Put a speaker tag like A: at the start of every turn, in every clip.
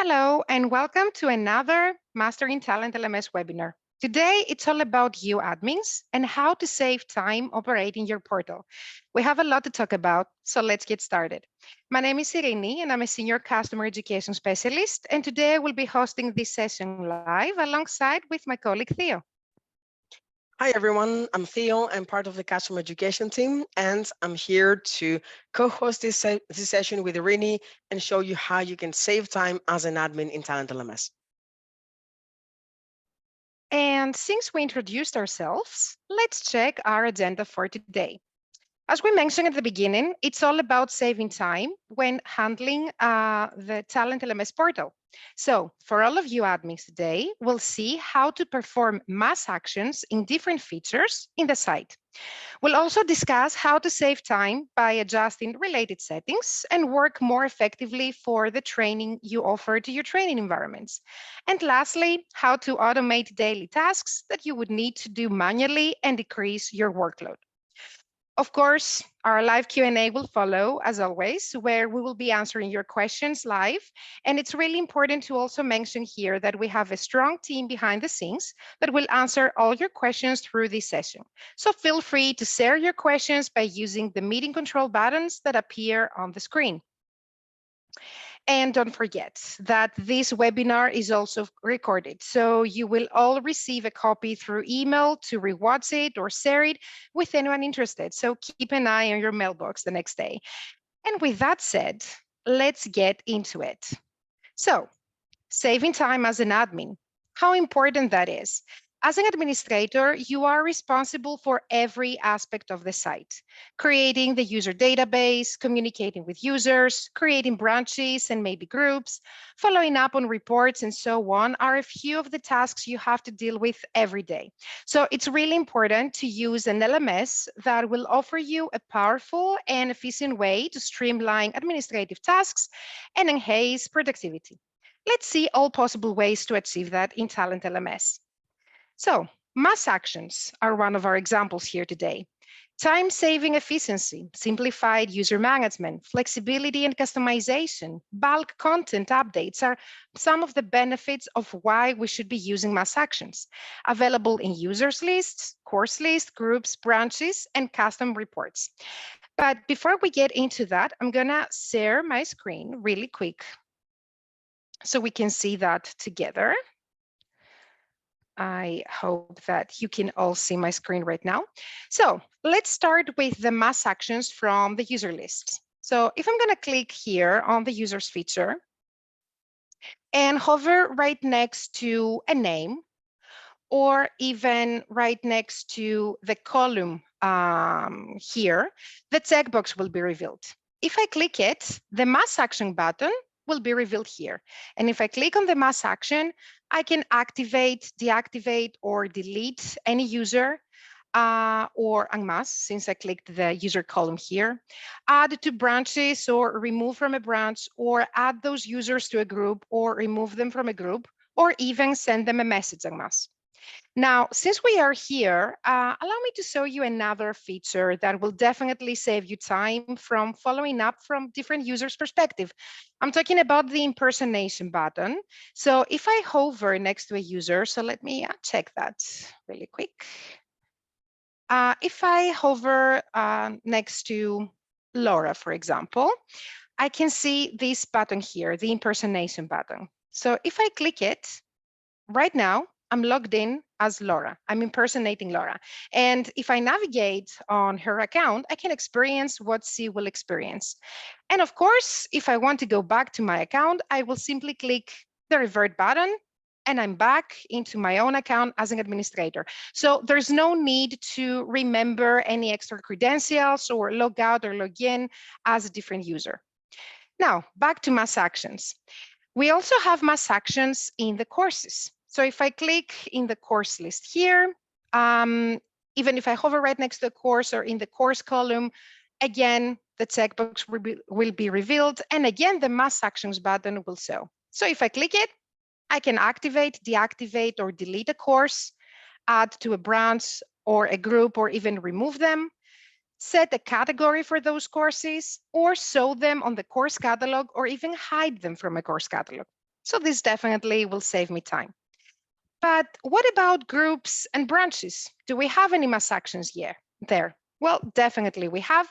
A: Hello, and welcome to another Mastering TalentLMS webinar. Today, it's all about you admins and how to save time operating your portal. We have a lot to talk about, so let's get started. My name is Eirini, and I'm a Senior Customer Education Specialist, and today I will be hosting this session live alongside with my colleague Theo.
B: Hi everyone, I'm Theo. I'm part of the customer education team, and I'm here to co-host this session with Eirini and show you how you can save time as an admin in TalentLMS.
A: And since we introduced ourselves, let's check our agenda for today. As we mentioned at the beginning, it's all about saving time when handling the TalentLMS portal. So for all of you admins today, we'll see how to perform mass actions in different features in the site. We'll also discuss how to save time by adjusting related settings and work more effectively for the training you offer to your training environments. And lastly, how to automate daily tasks that you would need to do manually and decrease your workload. Of course, our live Q&A will follow, as always, where we will be answering your questions live. And it's really important to also mention here that we have a strong team behind the scenes that will answer all your questions through this session. So feel free to share your questions by using the meeting control buttons that appear on the screen. And don't forget that this webinar is also recorded. So you will all receive a copy through email to rewatch it or share it with anyone interested. So keep an eye on your mailbox the next day. And with that said, let's get into it. So saving time as an admin, how important that is. As an administrator, you are responsible for every aspect of the site, creating the user database, communicating with users, creating branches and maybe groups, following up on reports and so on are a few of the tasks you have to deal with every day. So it's really important to use an LMS that will offer you a powerful and efficient way to streamline administrative tasks and enhance productivity. Let's see all possible ways to achieve that in TalentLMS. So mass actions are one of our examples here today. Time-saving efficiency, simplified user management, flexibility and customization, bulk content updates are some of the benefits of why we should be using mass actions, available in users lists, course lists, groups, branches, and custom reports. But before we get into that, I'm gonna share my screen really quick so we can see that together. I hope that you can all see my screen right now. So let's start with the mass actions from the user list. So if I'm going to click here on the users feature and hover right next to a name, or even right next to the column here, the checkbox will be revealed. If I click it, the mass action button will be revealed here. And if I click on the mass action, I can activate, deactivate, or delete any user or en masse, since I clicked the user column here, add to branches or remove from a branch, or add those users to a group or remove them from a group, or even send them a message en masse. Now, since we are here, allow me to show you another feature that will definitely save you time from following up from different users' perspective. I'm talking about the impersonation button. So if I hover next to a user, so let me check that really quick. If I hover next to Laura, for example, I can see this button here, the impersonation button. So if I click it right now, I'm logged in as Laura. I'm impersonating Laura. And if I navigate on her account, I can experience what she will experience. And of course, if I want to go back to my account, I will simply click the revert button and I'm back into my own account as an administrator. So there's no need to remember any extra credentials or log out or log in as a different user. Now, back to mass actions. We also have mass actions in the courses. So if I click in the course list here, even if I hover right next to the course or in the course column, again, the checkbox will be revealed. And again, the mass actions button will show. So if I click it, I can activate, deactivate, or delete a course, add to a branch or a group, or even remove them, set a category for those courses, or show them on the course catalog, or even hide them from a course catalog. So this definitely will save me time. But what about groups and branches? Do we have any mass actions here? There? Well, definitely we have.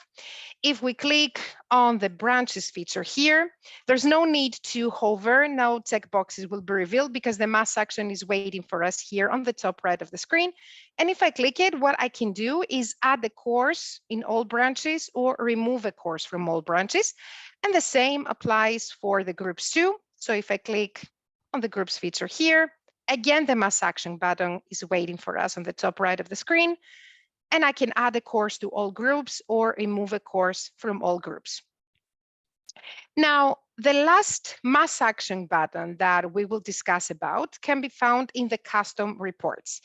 A: If we click on the branches feature here, there's no need to hover. No checkboxes will be revealed because the mass action is waiting for us here on the top right of the screen. And if I click it, what I can do is add a course in all branches or remove a course from all branches. And the same applies for the groups too. So if I click on the groups feature here, again, the mass action button is waiting for us on the top right of the screen. And I can add a course to all groups or remove a course from all groups. Now, the last mass action button that we will discuss about can be found in the custom reports.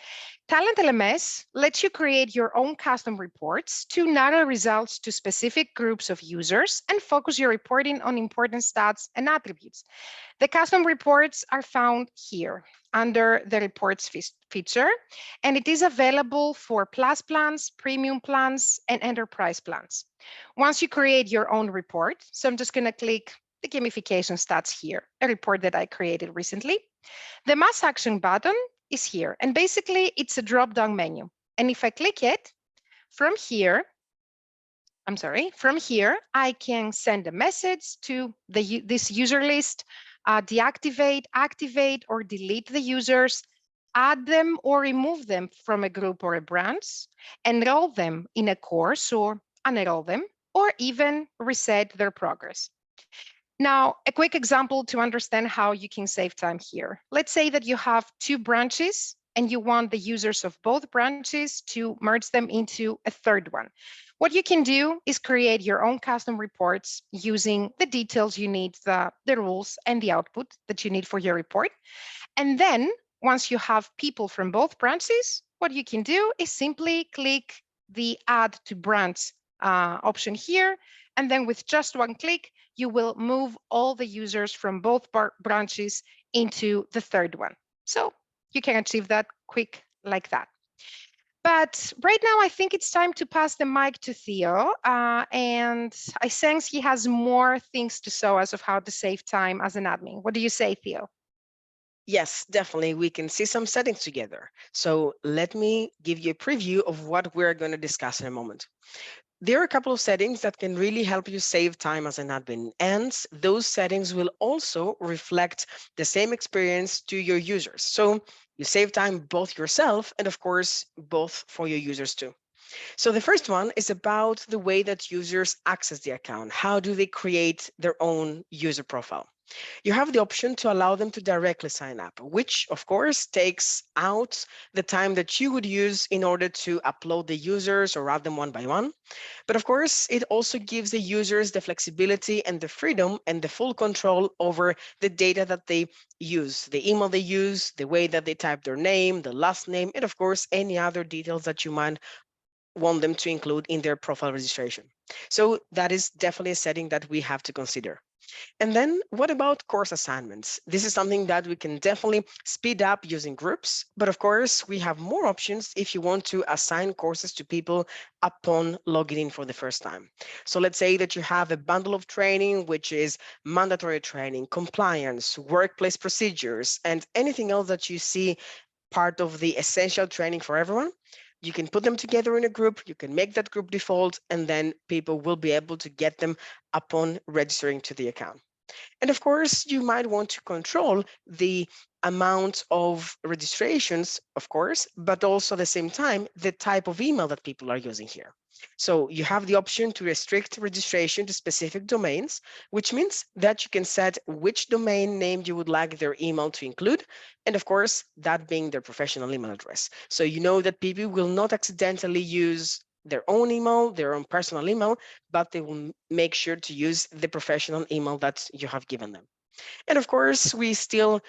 A: TalentLMS lets you create your own custom reports to narrow results to specific groups of users and focus your reporting on important stats and attributes. The custom reports are found here under the reports feature, and it is available for plus plans, premium plans, and enterprise plans. Once you create your own report, so I'm just going to click the gamification stats here, a report that I created recently. The mass action button is here, and basically it's a drop-down menu. And if I click it, from here, I can send a message to this user list, deactivate, activate, or delete the users, add them or remove them from a group or a branch, enroll them in a course or unenroll them, or even reset their progress. Now, a quick example to understand how you can save time here. Let's say that you have two branches and you want the users of both branches to merge them into a third one. What you can do is create your own custom reports using the details you need, the rules and the output that you need for your report. And then once you have people from both branches, what you can do is simply click the add to branch option here. And then with just one click, you will move all the users from both branches into the third one. So you can achieve that quick like that. But right now, I think it's time to pass the mic to Theo. And I sense he has more things to show us of how to save time as an admin. What do you say, Theo?
B: Yes, definitely. We can see some settings together. So let me give you a preview of what we're going to discuss in a moment. There are a couple of settings that can really help you save time as an admin, and those settings will also reflect the same experience to your users. So you save time both yourself and of course, both for your users too. So the first one is about the way that users access the account. How do they create their own user profile? You have the option to allow them to directly sign up, which of course takes out the time that you would use in order to upload the users or add them one by one. But of course, it also gives the users the flexibility and the freedom and the full control over the data that they use, the email they use, the way that they type their name, the last name, and of course, any other details that you might want them to include in their profile registration. So that is definitely a setting that we have to consider. And then what about course assignments? This is something that we can definitely speed up using groups, but of course we have more options if you want to assign courses to people upon logging in for the first time. So let's say that you have a bundle of training, which is mandatory training, compliance, workplace procedures, and anything else that you see part of the essential training for everyone. You can put them together in a group, you can make that group default, and then people will be able to get them upon registering to the account. And of course, you might want to control the amount of registrations, of course, but also at the same time, the type of email that people are using here. So you have the option to restrict registration to specific domains, which means that you can set which domain name you would like their email to include. And of course, that being their professional email address. So you know that people will not accidentally use their own email, their own personal email, but they will make sure to use the professional email that you have given them. And of course, we still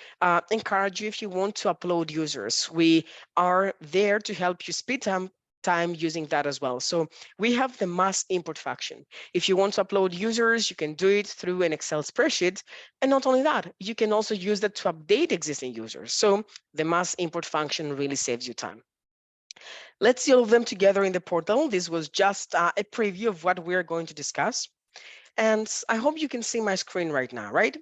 B: encourage you if you want to upload users. We are there to help you speed time using that as well. So we have the mass import function. If you want to upload users, you can do it through an Excel spreadsheet. And not only that, you can also use that to update existing users. So the mass import function really saves you time. Let's see all of them together in the portal. This was just a preview of what we're going to discuss. And I hope you can see my screen right now, right?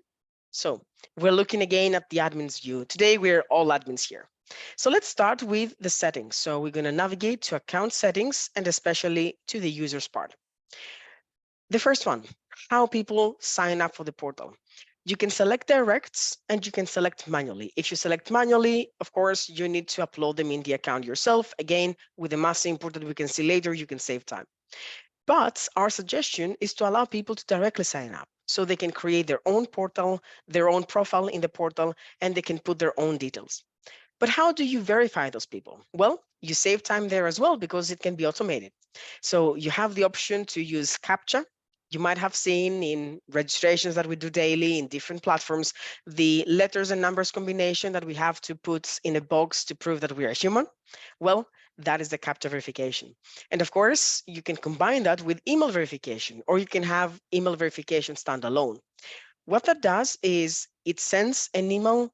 B: So we're looking again at the admin's view. Today, we're all admins here. So let's start with the settings. So we're going to navigate to account settings and especially to the users part. The first one, how people sign up for the portal. You can select directs and you can select manually. If you select manually, of course, you need to upload them in the account yourself. Again, with the mass import that we can see later, you can save time. But our suggestion is to allow people to directly sign up so they can create their own portal, their own profile in the portal, and they can put their own details. But how do you verify those people? Well, you save time there as well because it can be automated. So you have the option to use CAPTCHA. You might have seen in registrations that we do daily in different platforms, the letters and numbers combination that we have to put in a box to prove that we are human. Well, that is the CAPTCHA verification. And of course, you can combine that with email verification, or you can have email verification standalone. What that does is it sends an email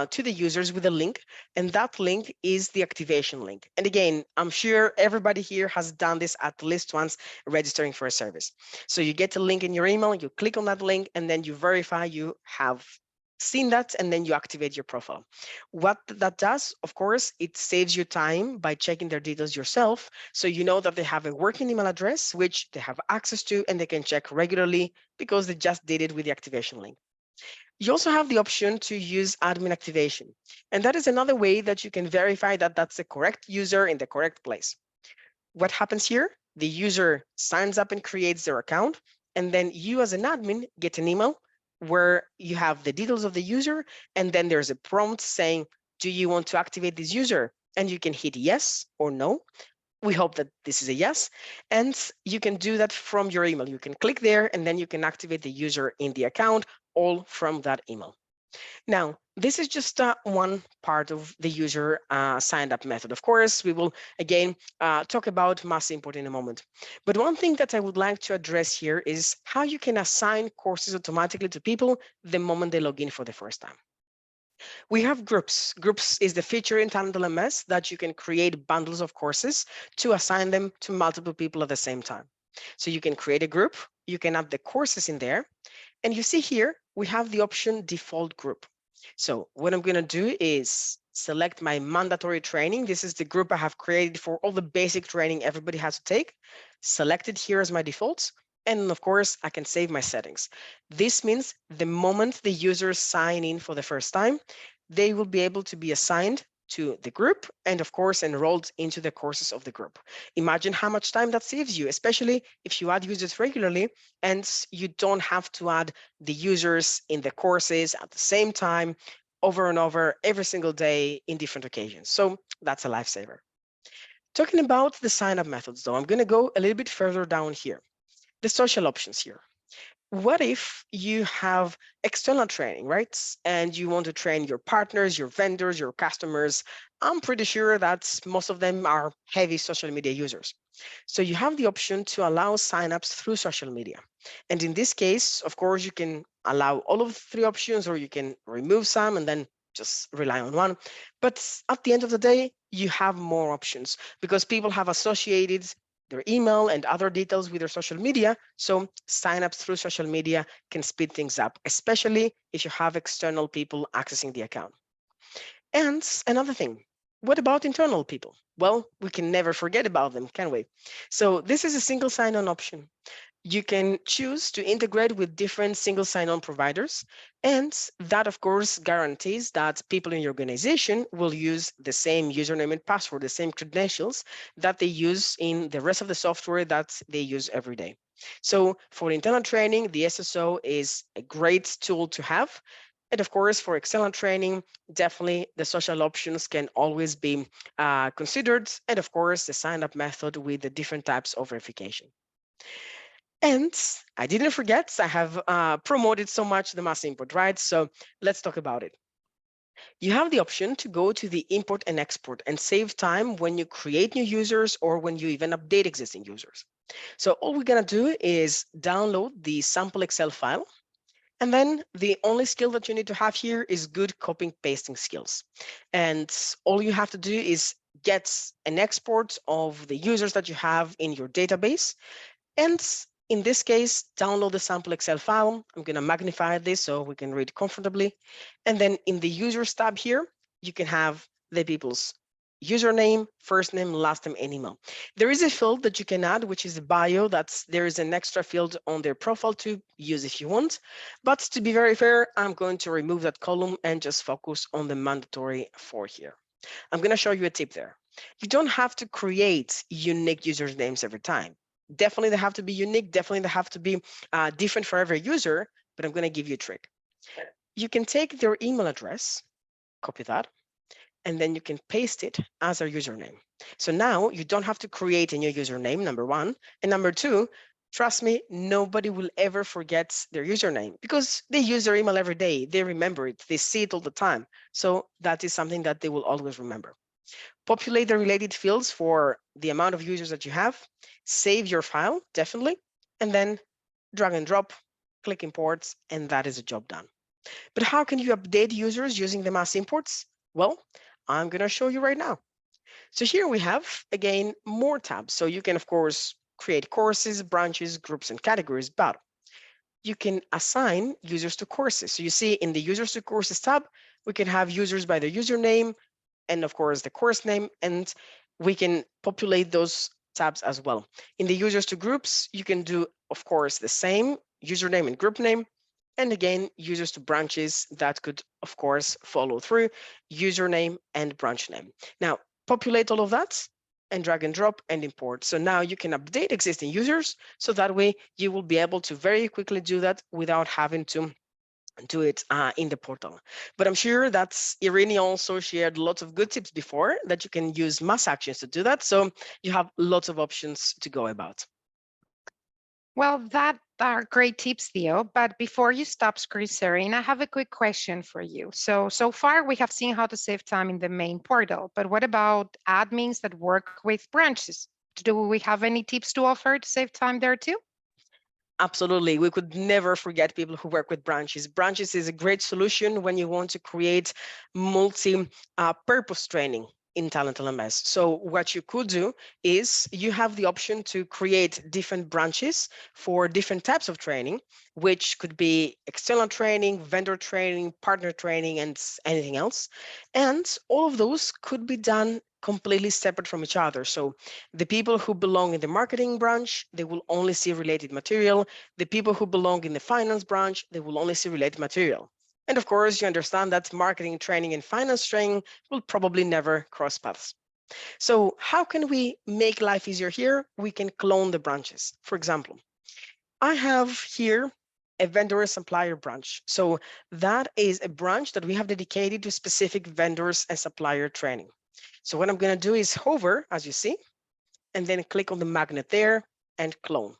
B: to the users with a link, and that link is the activation link. And again, I'm sure everybody here has done this at least once registering for a service. So you get a link in your email, you click on that link, and then you verify you have seen that, and then you activate your profile. What that does, of course, it saves you time by checking their details yourself. So you know that they have a working email address, which they have access to, and they can check regularly because they just did it with the activation link. You also have the option to use admin activation. And that is another way that you can verify that that's the correct user in the correct place. What happens here? The user signs up and creates their account, and then you as an admin get an email where you have the details of the user, and then there's a prompt saying, do you want to activate this user? And you can hit yes or no. We hope that this is a yes. And you can do that from your email. You can click there and then you can activate the user in the account all from that email. Now, this is just one part of the user signed up method. Of course, we will again talk about mass import in a moment. But one thing that I would like to address here is how you can assign courses automatically to people the moment they log in for the first time. We have groups. Groups is the feature in TalentLMS that you can create bundles of courses to assign them to multiple people at the same time. So you can create a group, you can add the courses in there, and you see here, we have the option default group. So what I'm going to do is select my mandatory training. This is the group I have created for all the basic training everybody has to take. Select it here as my defaults. And of course, I can save my settings. This means the moment the users sign in for the first time, they will be able to be assigned to the group and of course enrolled into the courses of the group. Imagine how much time that saves you, especially if you add users regularly and you don't have to add the users in the courses at the same time over and over every single day in different occasions. So that's a lifesaver. Talking about the sign-up methods though, I'm going to go a little bit further down here. The social options here. What if you have external training, right? And you want to train your partners, your vendors, your customers. I'm pretty sure that most of them are heavy social media users. So you have the option to allow signups through social media. And in this case, of course, you can allow all of the three options, or you can remove some and then just rely on one. But at the end of the day, you have more options because people have associated their email and other details with their social media. So signups through social media can speed things up, especially if you have external people accessing the account. And another thing, what about internal people? Well, we can never forget about them, can we? So this is a single sign-on option. You can choose to integrate with different single sign-on providers. And that, of course, guarantees that people in your organization will use the same username and password, the same credentials that they use in the rest of the software that they use every day. So for internal training, the SSO is a great tool to have. And of course, for external training, definitely the social options can always be considered. And of course, the sign-up method with the different types of verification. And I didn't forget, I have promoted so much the mass import, right? So let's talk about it. You have the option to go to the import and export and save time when you create new users or when you even update existing users. So all we're gonna do is download the sample Excel file. And then the only skill that you need to have here is good copying pasting skills. And all you have to do is get an export of the users that you have in your database. And In this case, download the sample Excel file. I'm going to magnify this so we can read comfortably. And then in the users tab here, you can have the people's username, first name, last name, and email. There is a field that you can add, which is a bio. There is an extra field on their profile to use if you want. But to be very fair, I'm going to remove that column and just focus on the mandatory for here. I'm going to show you a tip there. You don't have to create unique usernames every time. Definitely they have to be unique. Definitely they have to be different for every user, but I'm going to give you a trick. You can take their email address, copy that, and then you can paste it as their username. So now you don't have to create a new username, number one. And number two, trust me, nobody will ever forget their username because they use their email every day. They remember it. They see it all the time. So that is something that they will always remember. Populate the related fields for the amount of users that you have, save your file, definitely, and then drag and drop, click imports, and that is the job done. But how can you update users using the mass imports? Well, I'm going to show you right now. So here we have, again, more tabs. So you can, of course, create courses, branches, groups, and categories, but you can assign users to courses. So you see in the users to courses tab, we can have users by their username, and of course the course name, and we can populate those tabs as well. In the users to groups, you can do, of course, the same username and group name. And again, users to branches that could, of course, follow through username and branch name. Now, populate all of that and drag and drop and import. So now you can update existing users. So that way you will be able to very quickly do that without having to do it in the portal. But I'm sure that Eirini also shared lots of good tips before that you can use mass actions to do that. So you have lots of options to go about.
A: Well, that are great tips, Theo. But before you stop screen sharing, I have a quick question for you. So far we have seen how to save time in the main portal, but what about admins that work with branches? Do we have any tips to offer to save time there too?
B: Absolutely. We could never forget people who work with branches. Branches is a great solution when you want to create multi-purpose training in TalentLMS. So what you could do is you have the option to create different branches for different types of training, which could be external training, vendor training, partner training, and anything else. And all of those could be done completely separate from each other. So the people who belong in the marketing branch, they will only see related material. The people who belong in the finance branch, they will only see related material. And of course, you understand that marketing training and finance training will probably never cross paths. So how can we make life easier here? We can clone the branches. For example, I have here a vendor and supplier branch. So that is a branch that we have dedicated to specific vendors and supplier training. So what I'm going to do is hover, as you see, and then click on the magnet there and clone.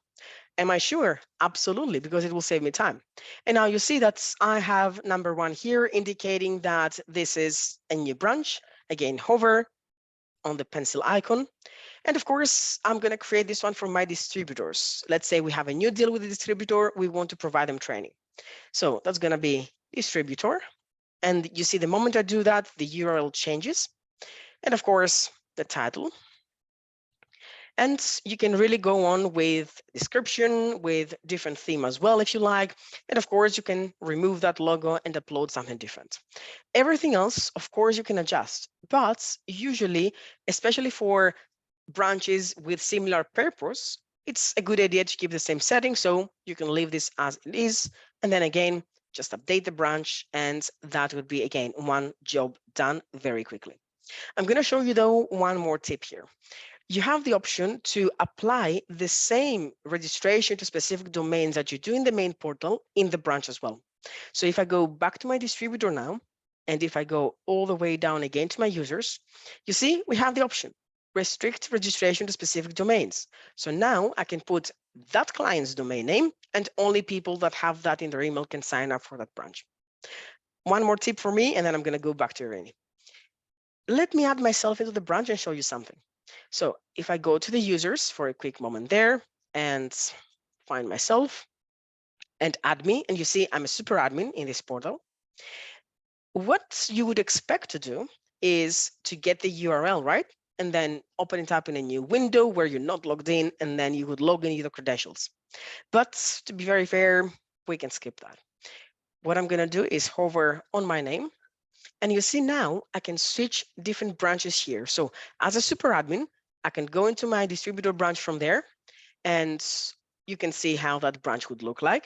B: Am I sure? Absolutely, because it will save me time. And now you see that I have number one here indicating that this is a new branch. Again, hover on the pencil icon. And of course, I'm going to create this one for my distributors. Let's say we have a new deal with the distributor. We want to provide them training. So that's going to be distributor. And you see the moment I do that, the URL changes. And of course, the title. And you can really go on with description, with different theme as well, if you like. And of course, you can remove that logo and upload something different. Everything else, of course, you can adjust. But usually, especially for branches with similar purpose, it's a good idea to keep the same setting. So you can leave this as it is. And then again, just update the branch. And that would be, again, one job done very quickly. I'm going to show you, though, one more tip here. You have the option to apply the same registration to specific domains that you do in the main portal in the branch as well. So if I go back to my distributor now, and if I go all the way down again to my users, you see we have the option, restrict registration to specific domains. So now I can put that client's domain name and only people that have that in their email can sign up for that branch. One more tip for me, and then I'm going to go back to Eirini. Let me add myself into the branch and show you something. So if I go to the users for a quick moment there and find myself and add me, and you see I'm a super admin in this portal, what you would expect to do is to get the URL, right? and then open it up in a new window where you're not logged in, and then you would log in your credentials. But to be very fair, we can skip that. What I'm going to do is hover on my name, and you see now I can switch different branches here. So as a super admin, I can go into my distributor branch from there, and you can see how that branch would look like.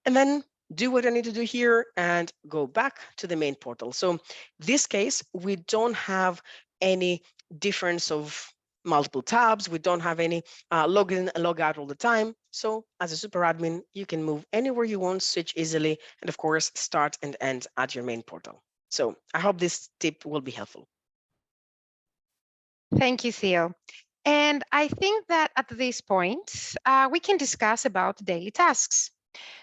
B: And then do what I need to do here and go back to the main portal. So this case, we don't have any difference of multiple tabs. We don't have any log in and log out all the time. So as a super admin, you can move anywhere you want, switch easily, and of course, start and end at your main portal. So I hope this tip will be helpful.
A: Thank you, Theo. And I think that at this point, we can discuss about daily tasks.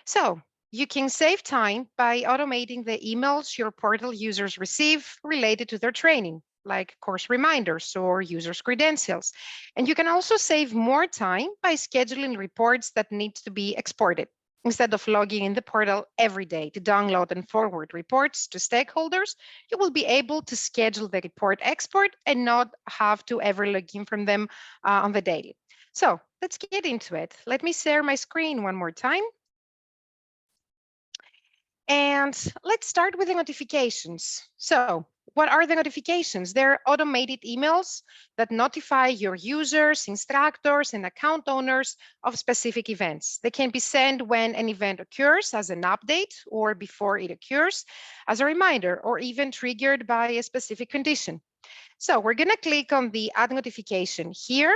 A: So you can save time by automating the emails your portal users receive related to their training, like course reminders or users' credentials. And you can also save more time by scheduling reports that need to be exported. Instead of logging in the portal every day to download and forward reports to stakeholders, you will be able to schedule the report export and not have to ever log in from them on the daily. So let's get into it. Let me share my screen one more time. And let's start with the notifications. So what are the notifications? They're automated emails that notify your users, instructors, and account owners of specific events. They can be sent when an event occurs as an update or before it occurs as a reminder, or even triggered by a specific condition. So we're going to click on the add notification here.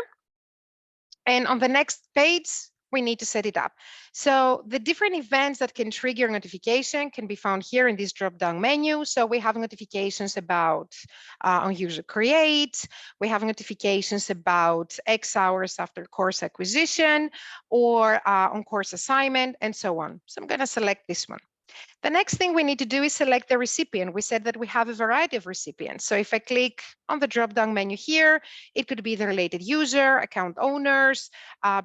A: And on the next page, we need to set it up. So the different events that can trigger notification can be found here in this drop-down menu. So we have notifications about on user create, we have notifications about X hours after course acquisition, or on course assignment, and so on. So I'm going to select this one. The next thing we need to do is select the recipient. We said that we have a variety of recipients. So if I click on the drop-down menu here, it could be the related user, account owners,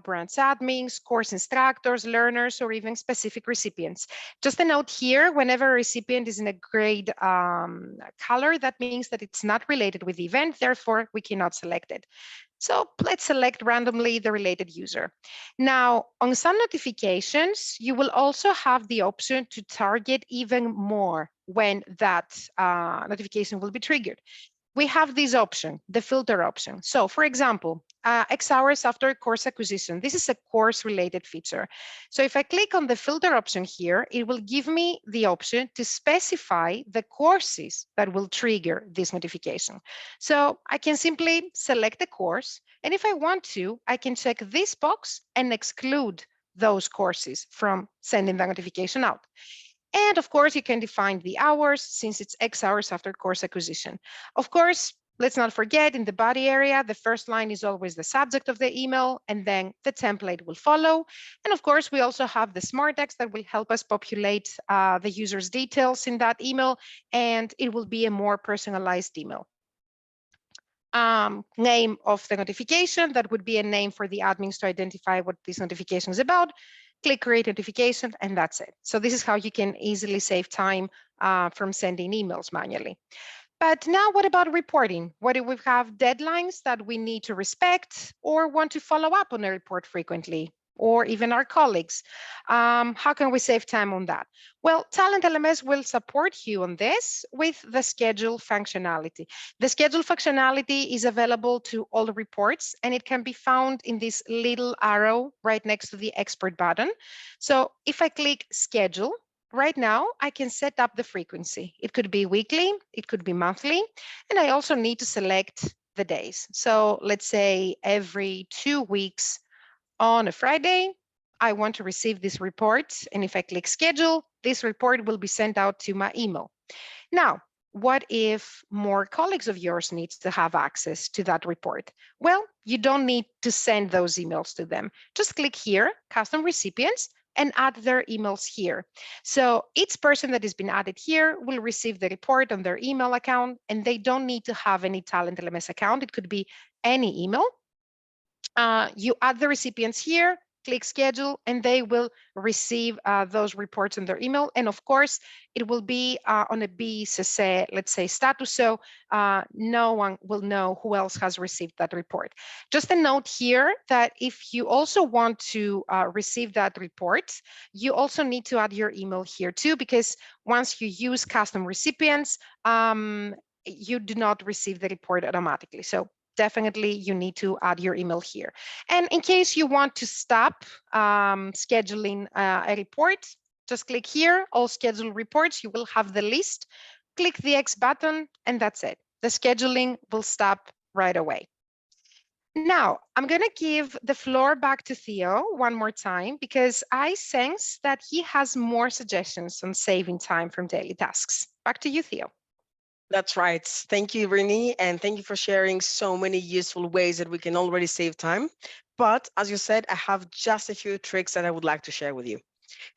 A: branch admins, course instructors, learners, or even specific recipients. Just a note here, whenever a recipient is in a gray color, that means that it's not related with the event, therefore we cannot select it. So let's select randomly the related user. Now, on some notifications, you will also have the option to target even more when that notification will be triggered. We have this option, the filter option. So for example, X hours after course acquisition, this is a course related feature. So if I click on the filter option here, it will give me the option to specify the courses that will trigger this notification. So I can simply select the course, and if I want to, I can check this box and exclude those courses from sending the notification out. And of course, you can define the hours since it's X hours after course acquisition. Of course, let's not forget in the body area, the first line is always the subject of the email, and then the template will follow. And of course, we also have the smart text that will help us populate the user's details in that email, and it will be a more personalized email. Name of the notification, that would be a name for the admins to identify what this notification is about. Click create notification, and that's it. So this is how you can easily save time from sending emails manually. But now what about reporting? What if we have deadlines that we need to respect or want to follow up on a report frequently? Or even our colleagues. How can we save time on that? Well, TalentLMS will support you on this with the schedule functionality. The schedule functionality is available to all the reports, and it can be found in this little arrow right next to the export button. So if I click schedule, right now I can set up the frequency. It could be weekly, it could be monthly, and I also need to select the days. So let's say every 2 weeks, on a Friday, I want to receive this report. And if I click schedule, this report will be sent out to my email. Now, what if more colleagues of yours need to have access to that report? Well, you don't need to send those emails to them. Just click here, custom recipients, and add their emails here. So each person that has been added here will receive the report on their email account, and they don't need to have any TalentLMS account. It could be any email. You add the recipients here, click schedule, and they will receive those reports in their email. And of course, it will be on a BCC, let's say, status, so no one will know who else has received that report. Just a note here that if you also want to receive that report, you also need to add your email here too, because once you use custom recipients, you do not receive the report automatically. So definitely you need to add your email here. And in case you want to stop scheduling a report, just click here, all scheduled reports, you will have the list. Click the X button, and that's it. The scheduling will stop right away. Now, I'm going to give the floor back to Theo one more time, because I sense that he has more suggestions on saving time from daily tasks. Back to you, Theo.
B: That's right. Thank you, Rini, and thank you for sharing so many useful ways that we can already save time. But as you said, I have just a few tricks that I would like to share with you.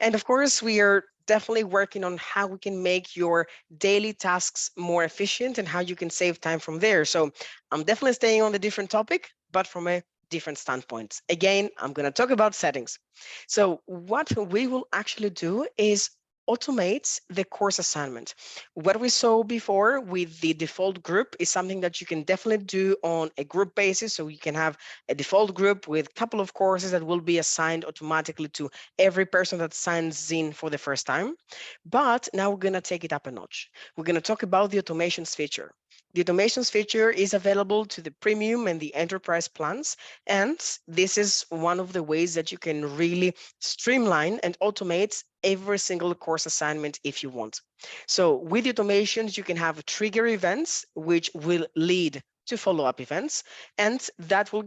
B: And of course, we are definitely working on how we can make your daily tasks more efficient and how you can save time from there. So I'm definitely staying on the different topic, but from a different standpoint. Again, I'm going to talk about settings. So what we will actually do is automate the course assignment. What we saw before with the default group is something that you can definitely do on a group basis. So you can have a default group with a couple of courses that will be assigned automatically to every person that signs in for the first time. But now we're going to take it up a notch. We're going to talk about the automations feature. The automations feature is available to the premium and the enterprise plans. And this is one of the ways that you can really streamline and automate every single course assignment if you want. So with the automations, you can have trigger events, which will lead to follow-up events. And that will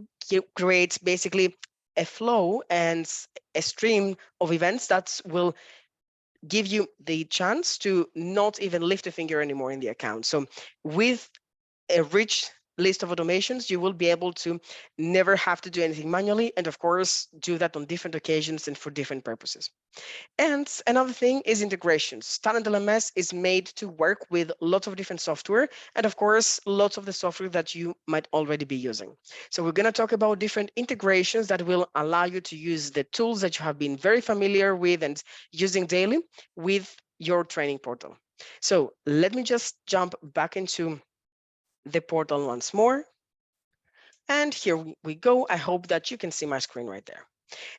B: create basically a flow and a stream of events that will give you the chance to not even lift a finger anymore in the account. So with a rich list of automations, you will be able to never have to do anything manually, and of course, do that on different occasions and for different purposes. And another thing is integrations. TalentLMS is made to work with lots of different software, and of course, lots of the software that you might already be using. So we're going to talk about different integrations that will allow you to use the tools that you have been very familiar with and using daily with your training portal. So let me just jump back into the portal once more. And here we go. I hope that you can see my screen right there.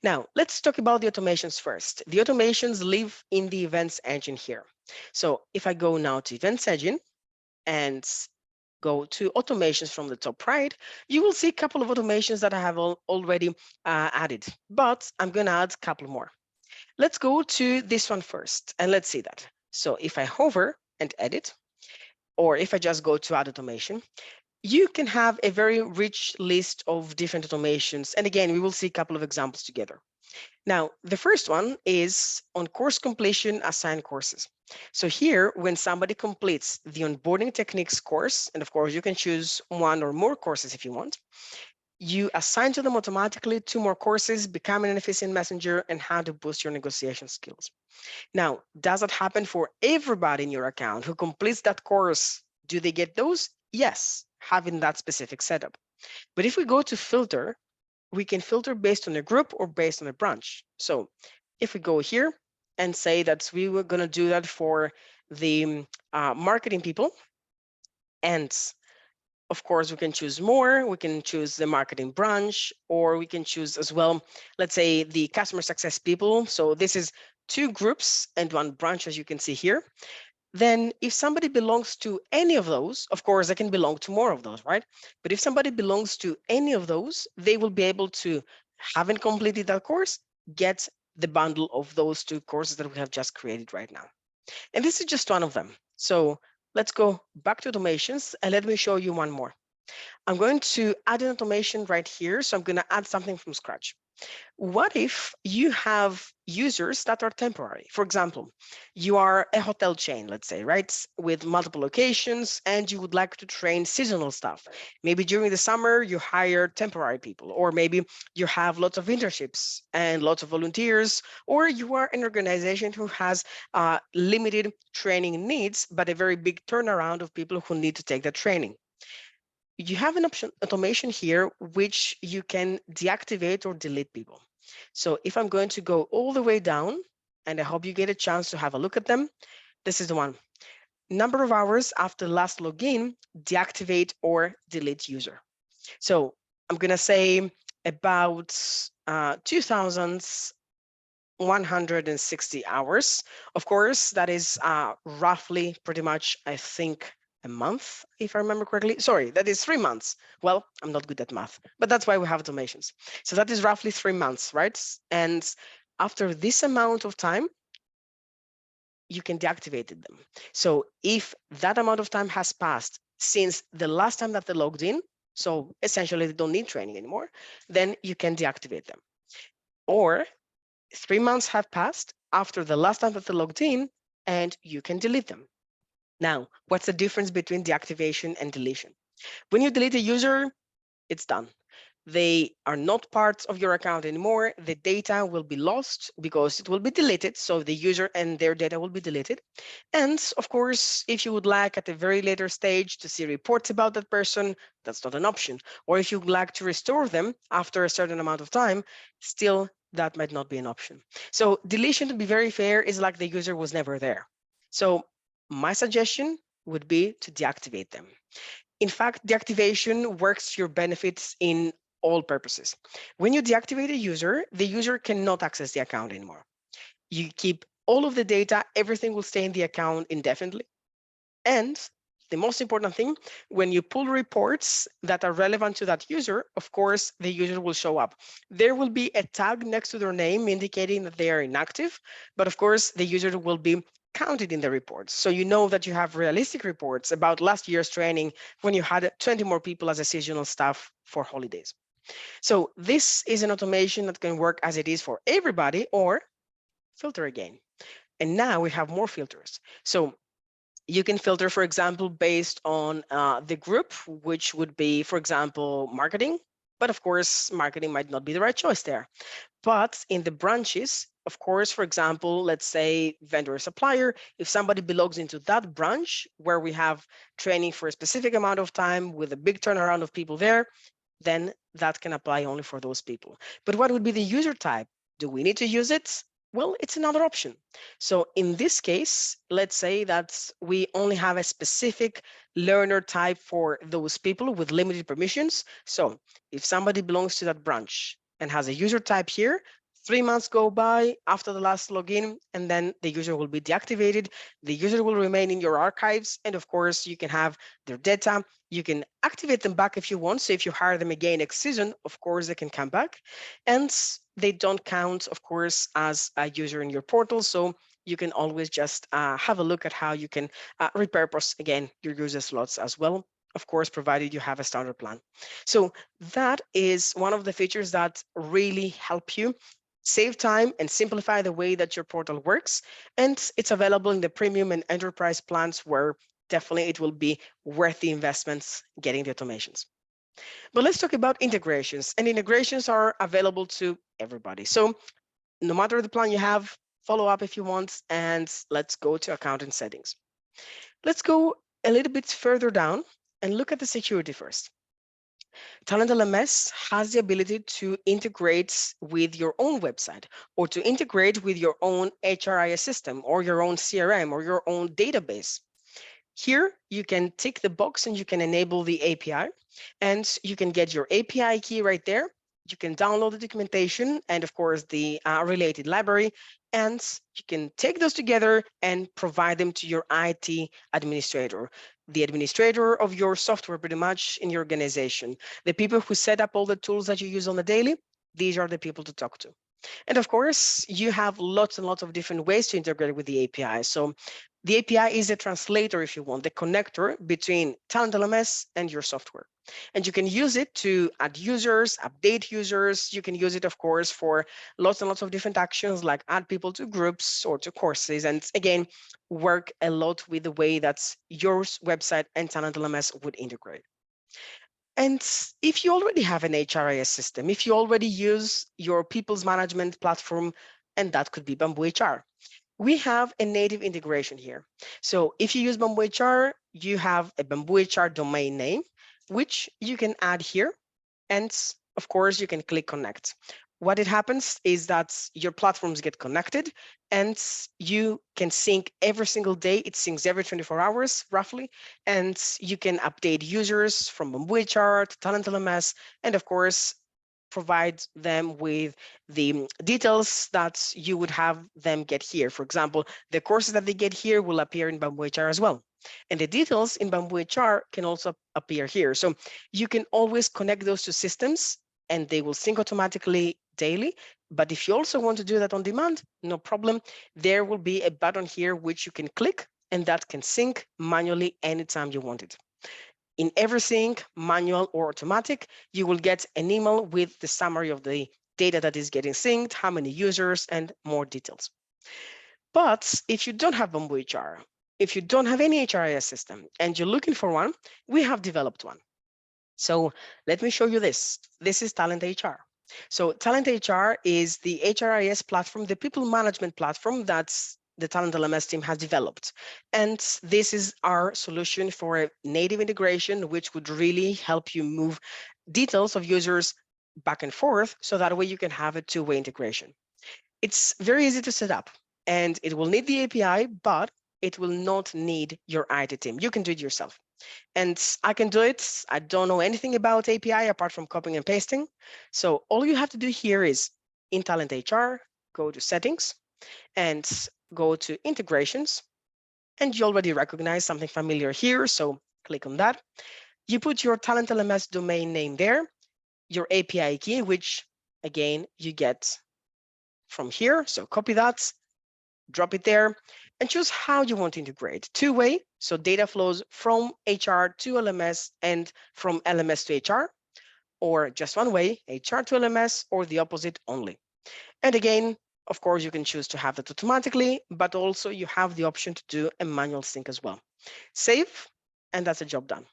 B: Now, let's talk about the automations first. The automations live in the events engine here. So if I go now to events engine and go to automations from the top right, you will see a couple of automations that I have already added, but I'm going to add a couple more. Let's go to this one first, and let's see that. So if I hover and edit, or if I just go to add automation, you can have a very rich list of different automations. And again, we will see a couple of examples together. Now, the first one is on course completion, assign courses. So here, when somebody completes the onboarding techniques course, and of course, you can choose one or more courses if you want, you assign to them automatically 2 more courses, becoming an efficient messenger, and how to boost your negotiation skills. Now, does that happen for everybody in your account who completes that course? Do they get those? Yes, having that specific setup. But if we go to filter, we can filter based on a group or based on a branch. So if we go here and say that we were going to do that for the marketing people, and of course, we can choose more, we can choose the marketing branch, or we can choose as well, let's say the customer success people. So this is 2 groups and 1 branch, as you can see here. Then if somebody belongs to any of those, of course, they can belong to more of those, right? But if somebody belongs to any of those, they will be able to, having completed that course, get the bundle of those 2 courses that we have just created right now. And this is just one of them. So let's go back to automations and let me show you one more. I'm going to add an automation right here. So I'm going to add something from scratch. What if you have users that are temporary? For example, you are a hotel chain, let's say, right, with multiple locations, and you would like to train seasonal staff. Maybe during the summer, you hire temporary people, or maybe you have lots of internships and lots of volunteers, or you are an organization who has limited training needs, but a very big turnaround of people who need to take that training. You have an option automation here, which you can deactivate or delete people. So if I'm going to go all the way down, and I hope you get a chance to have a look at them, this is the one. Number of hours after last login, deactivate or delete user. So I'm going to say about 2,160 hours. Of course, that is roughly pretty much, I think, a month, if I remember correctly. Sorry, that is 3 months. Well, I'm not good at math, but that's why we have automations. So that is roughly 3 months, right? And after this amount of time, you can deactivate them. So if that amount of time has passed since the last time that they logged in, so essentially they don't need training anymore, then you can deactivate them. Or 3 months have passed after the last time that they logged in, and you can delete them. Now, what's the difference between deactivation and deletion? When you delete a user, it's done. They are not part of your account anymore. The data will be lost because it will be deleted. So the user and their data will be deleted. And of course, if you would like at a very later stage to see reports about that person, that's not an option. Or if you would like to restore them after a certain amount of time, still that might not be an option. So deletion, to be very fair, is like the user was never there. So my suggestion would be to deactivate them. In fact, deactivation works to your benefits in all purposes. When you deactivate a user, the user cannot access the account anymore. You keep all of the data, everything will stay in the account indefinitely. And the most important thing, when you pull reports that are relevant to that user, of course, the user will show up. There will be a tag next to their name indicating that they are inactive, but of course, the user will be counted in the reports. So you know that you have realistic reports about last year's training when you had 20 more people as a seasonal staff for holidays. So this is an automation that can work as it is for everybody, or filter again. And now we have more filters. So you can filter, for example, based on the group, which would be, for example, marketing. But of course, marketing might not be the right choice there. But in the branches, of course, for example, let's say vendor or supplier, if somebody belongs into that branch where we have training for a specific amount of time with a big turnaround of people there, then that can apply only for those people. But what would be the user type? Do we need to use it? Well, it's another option. So in this case, let's say that we only have a specific learner type for those people with limited permissions. So if somebody belongs to that branch and has a user type here, 3 months go by after the last login, and then the user will be deactivated. The user will remain in your archives. And of course, you can have their data. You can activate them back if you want. So if you hire them again next season, of course, they can come back. And they don't count, of course, as a user in your portal. So you can always just have a look at how you can repurpose, again, your user slots as well, of course, provided you have a standard plan. So that is one of the features that really help you save time and simplify the way that your portal works. And it's available in the premium and enterprise plans, where definitely it will be worth the investments getting the automations. But let's talk about integrations. And integrations are available to everybody. So no matter the plan you have, follow up if you want, and let's go to account and settings. Let's go a little bit further down and look at the security first. TalentLMS has the ability to integrate with your own website, or to integrate with your own HRIS system, or your own CRM, or your own database. Here, you can tick the box and you can enable the API, and you can get your API key right there. You can download the documentation and, of course, the related library, and you can take those together and provide them to your IT administrator, the administrator of your software, pretty much, in your organization. The people who set up all the tools that you use on the daily, these are the people to talk to. And of course, you have lots and lots of different ways to integrate with the API. So the API is a translator, if you want, the connector between TalentLMS and your software. And you can use it to add users, update users. You can use it, of course, for lots and lots of different actions, like add people to groups or to courses. And again, work a lot with the way that your website and TalentLMS would integrate. And if you already have an HRIS system, if you already use your people's management platform, and that could be Bamboo HR, we have a native integration here. So if you use Bamboo HR, you have a Bamboo HR domain name, which you can add here. And of course, you can click connect. What it happens is that your platforms get connected and you can sync every single day. It syncs every 24 hours roughly, and you can update users from Bamboo HR to TalentLMS, and of course provide them with the details that you would have them get here. For example, the courses that they get here will appear in Bamboo HR as well. And the details in Bamboo HR can also appear here. So you can always connect those two systems and they will sync automatically daily. But if you also want to do that on demand, no problem. There will be a button here which you can click and that can sync manually anytime you want it. In every sync, manual or automatic, you will get an email with the summary of the data that is getting synced, how many users, and more details. But if you don't have Bamboo HR, if you don't have any HRIS system and you're looking for one, we have developed one. So let me show you this. This is Talent HR. So Talent HR is the HRIS platform, the people management platform that's the TalentLMS team has developed. And this is our solution for a native integration, which would really help you move details of users back and forth, so that way you can have a two-way integration. It's very easy to set up, and it will need the API, but it will not need your IT team. You can do it yourself. And I can do it. I don't know anything about API apart from copying and pasting. So all you have to do here is in Talent HR, go to settings and go to integrations. And you already recognize something familiar here. So click on that. You put your TalentLMS domain name there, your API key, which again, you get from here. So copy that, drop it there, and choose how you want to integrate. Two-way, so data flows from HR to LMS and from LMS to HR, or just one way, HR to LMS, or the opposite only. And again, of course, you can choose to have that automatically, but also you have the option to do a manual sync as well. Save, and that's a job done.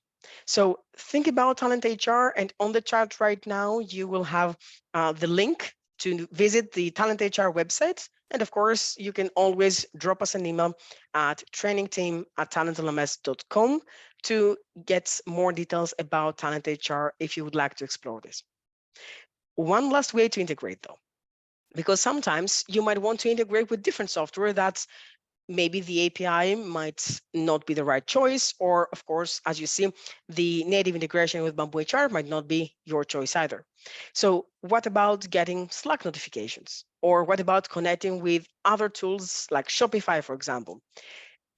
B: So think about Talent HR, and on the chat right now, you will have the link to visit the Talent HR website. And of course, you can always drop us an email at trainingteam@talentlms.com to get more details about Talent HR if you would like to explore this. One last way to integrate though, because sometimes you might want to integrate with different software that's maybe the API might not be the right choice, or of course, as you see, the native integration with Bamboo HR might not be your choice either. So what about getting Slack notifications? Or what about connecting with other tools like Shopify, for example?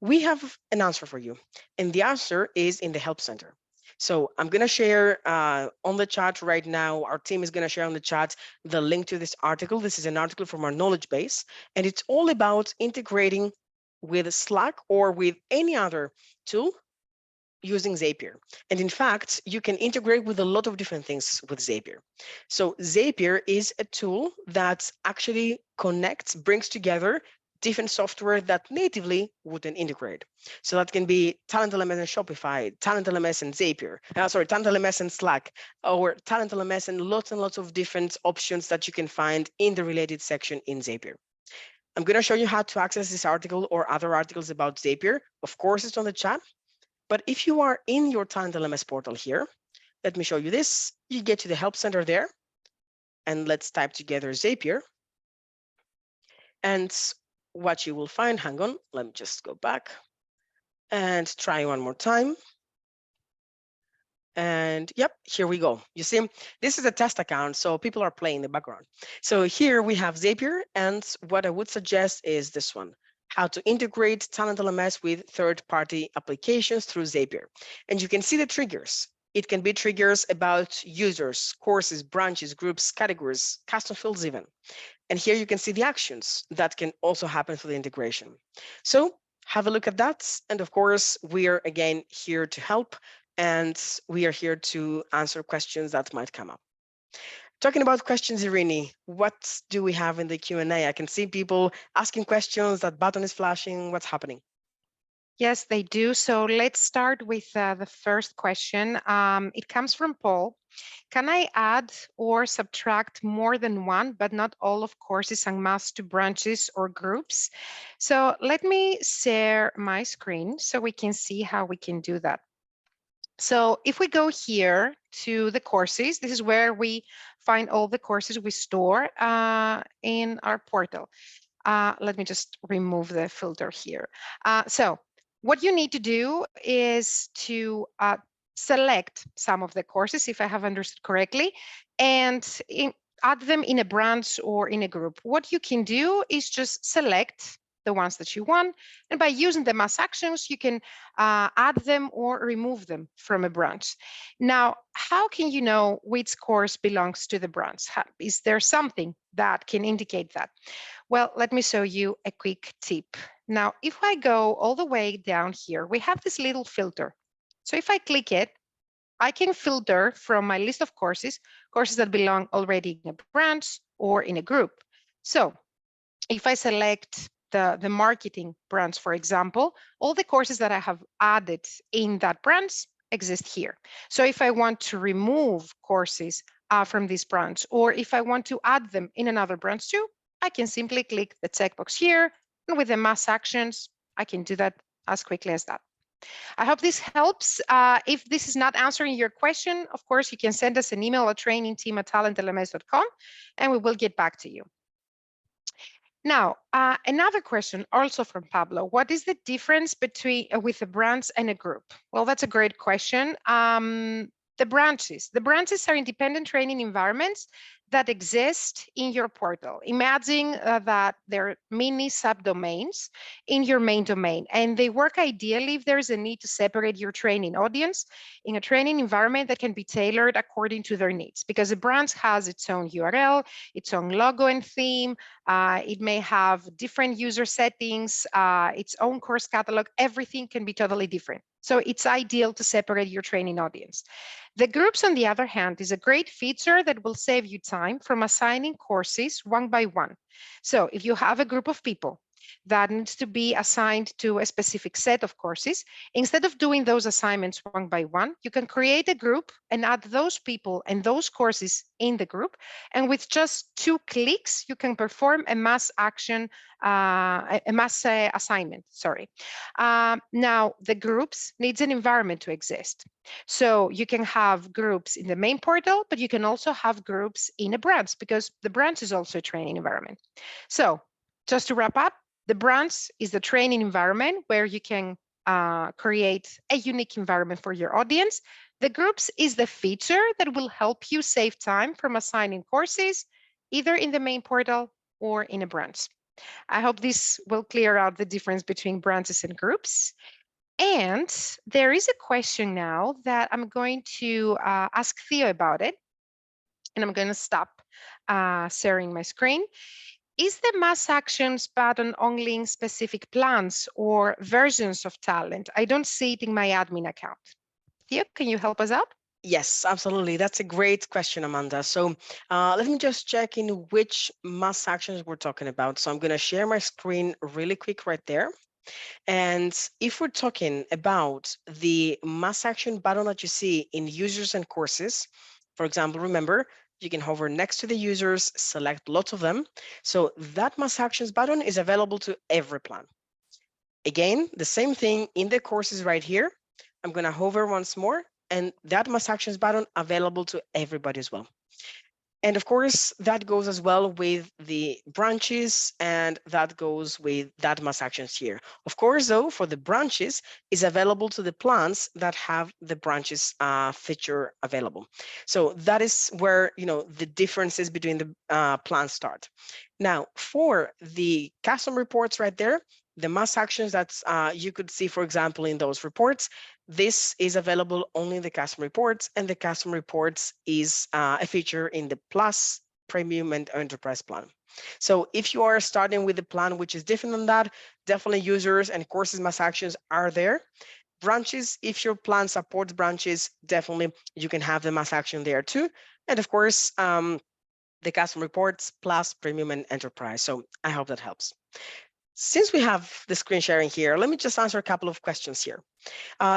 B: We have an answer for you, and the answer is in the Help Center. So I'm going to share on the chat right now, our team is going to share on the chat the link to this article. This is an article from our knowledge base, and it's all about integrating with Slack or with any other tool using Zapier. And in fact, you can integrate with a lot of different things with Zapier. So Zapier is a tool that actually connects, brings together different software that natively wouldn't integrate. So that can be TalentLMS and Shopify, TalentLMS and Zapier, TalentLMS and Slack, or TalentLMS and lots of different options that you can find in the related section in Zapier. I'm going to show you how to access this article or other articles about Zapier. Of course, it's on the chat. But if you are in your TalentLMS portal here, let me show you this. You get to the Help Center there, and let's type together Zapier. And what you will find, hang on, let me just go back and try one more time. And yep, here we go. You see, this is a test account, so people are playing in the background. So here we have Zapier, and what I would suggest is this one, how to integrate TalentLMS with third-party applications through Zapier. And you can see the triggers. It can be triggers about users, courses, branches, groups, categories, custom fields even. And here you can see the actions that can also happen through the integration. So have a look at that. And of course, we are again here to help, and we are here to answer questions that might come up. Talking about questions, Eirini, what do we have in the Q&A? I can see people asking questions, that button is flashing, what's happening?
A: Yes, they do. So let's start with the first question. It comes from Paul. Can I add or subtract more than one, but not all of courses en masse to branches or groups? So let me share my screen so we can see how we can do that. So if we go here to the courses, this is where we find all the courses we store in our portal. Let me just remove the filter here. So what you need to do is to select some of the courses, if I have understood correctly, and add them in a branch or in a group. What you can do is just select the ones that you want, and by using the mass actions, you can add them or remove them from a branch. Now, how can you know which course belongs to the branch? Is there something that can indicate that? Well, let me show you a quick tip. Now, if I go all the way down here, we have this little filter. So if I click it, I can filter from my list of courses that belong already in a branch or in a group. So if I select the marketing branch, for example, all the courses that I have added in that branch exist here. So if I want to remove courses from this branch, or if I want to add them in another branch too, I can simply click the checkbox here, and with the mass actions, I can do that as quickly as that. I hope this helps. If this is not answering your question, of course, you can send us an email at trainingteam@talentlms.com, and we will get back to you. Now, another question also from Pablo. What is the difference between with a branch and a group? Well, that's a great question. The branches are independent training environments that exist in your portal. Imagine that they're mini subdomains in your main domain, and they work ideally if there's a need to separate your training audience in a training environment that can be tailored according to their needs, because a branch has its own URL, its own logo and theme. It may have different user settings, its own course catalog. Everything can be totally different. So it's ideal to separate your training audience. The groups, on the other hand, is a great feature that will save you time from assigning courses one by one. So if you have a group of people that needs to be assigned to a specific set of courses, instead of doing those assignments one by one, you can create a group and add those people and those courses in the group. And with just 2 clicks, you can perform a mass action, assignment, sorry. Now, the groups needs an environment to exist. So you can have groups in the main portal, but you can also have groups in a branch, because the branch is also a training environment. So just to wrap up, the branch is the training environment where you can create a unique environment for your audience. The groups is the feature that will help you save time from assigning courses, either in the main portal or in a branch. I hope this will clear out the difference between branches and groups. And there is a question now that I'm going to ask Theo about it. And I'm going to stop sharing my screen. Is the mass actions button only in specific plans or versions of Talent? I don't see it in my admin account. Theo, can you help us out?
B: Yes, absolutely. That's a great question, Amanda. So let me just check in which mass actions we're talking about. So I'm going to share my screen really quick right there. And if we're talking about the mass action button that you see in users and courses, for example, remember, you can hover next to the users, select lots of them. So that mass actions button is available to every plan. Again, the same thing in the courses right here. I'm going to hover once more, and that mass actions button available to everybody as well. And of course, that goes as well with the branches, and that goes with that mass actions here. Of course, though, for the branches is available to the plans that have the branches feature available. So that is where the differences between the plans start. Now, for the custom reports right there, the mass actions that you could see, for example, in those reports, this is available only in the custom reports, and the custom reports is a feature in the Plus, Premium, and Enterprise plan. So if you are starting with a plan which is different than that, definitely users and courses mass actions are there. Branches, if your plan supports branches, definitely you can have the mass action there too. And of course, the custom reports, Plus, Premium, and Enterprise. So I hope that helps. Since we have the screen sharing here, let me just answer a couple of questions here.